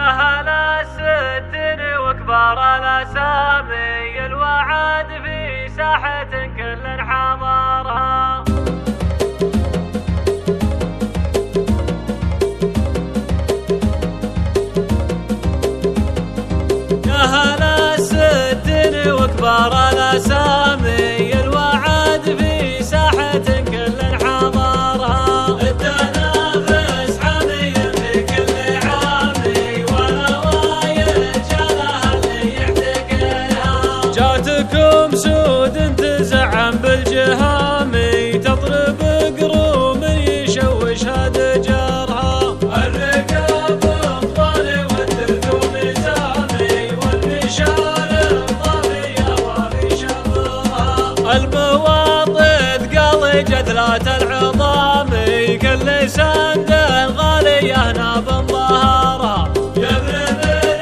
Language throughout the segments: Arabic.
هلا الستين وكبار الاسامي، الوعد في ساحة كل حضرها. يا هلا الستين وكبار الاسامي، الوعد في ساحة كل حضرها. التنافس حمي في كل عامي، والأوايد شالها اللي يحتكرها. جاتكم سود تزعم بالجهامي، تضرب قروم يشوش هدجرها. الركاب الطالي والدرثوم سامي، والمشارب طافية وفي شبرها. المواطد قال جدلات العظام، كل سند غالية هنا بنظهرها. يا ابن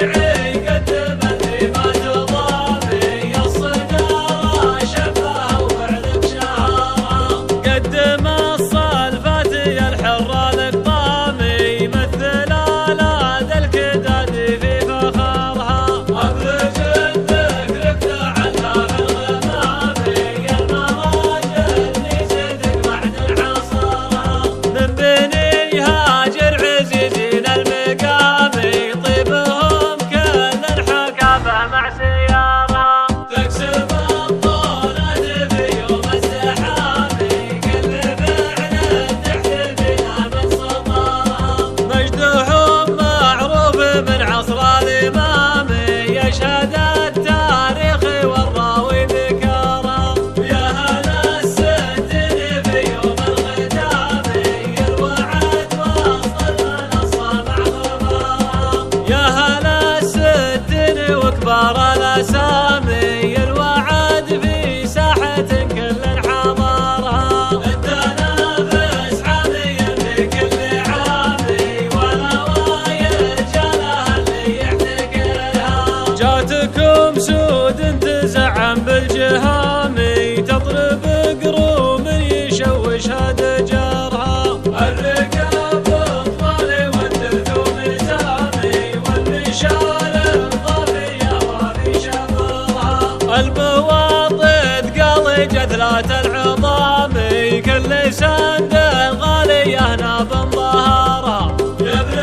العي قدم اللي ما تضامي، الصدارة شفاها وفعلك شهرها. قدم الصلفات يا الحرة القطامي، مثل آلات الكداد في فخرها. أبرج الذكر ابتعدها في الغمامي، المراجل اللي صدق بعد عصرها. من بني هاجر عزيزين المقامي، طيبهم كل الحكافة مع سيارها. تكسب الطولة في يوم الزحامي، كل فعل تحتفيها من صدرها. مجدهم معروف من عصر الإمامي، يشهد التاريخ والراوي ذكرها. يا هلا الستين في يوم الختامي، الوعد وسط المنصة مع خبرها. يا هلا الستين وكبار الأسامي، الوعد في ساحة كل حضرها. التنافس حمي في كل عامي، والأوايد شالها اللي يحتكرها. جاتكم سود تزعم بالجهامي، تضرب قروم يشوش هدجرها. الركاب الطالي والدرثوم سامي، والمشارب طافية وفي شبرها. المواطد قال جدلات العظام، كل سند غالية هنا بنظهرها. يا ابن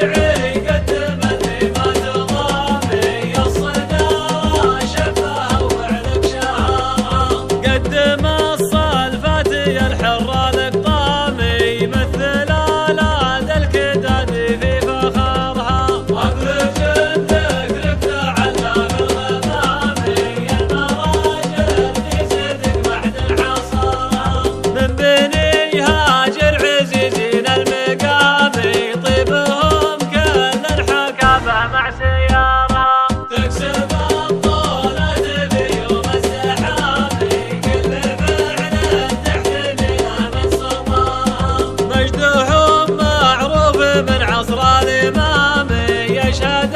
العي قدم اللي ما تضامي، الصدارة شفاها وفعلك شهرها. قدم الصلفات يا الحرة القطامي، مثل آلات الكداد في فخرها. أبرج الذكر ابتعدها في الغمامي، المراجل اللي صدق بعد عصرها. من بني هاجر عزيزين المقامي، طيبهم كل الحكافة مع سيارها. تكسب الطولة في يوم الزحامي، كل فعل تحتميها من صدرها. مجدهم معروف من عصر الإمامي، يشهد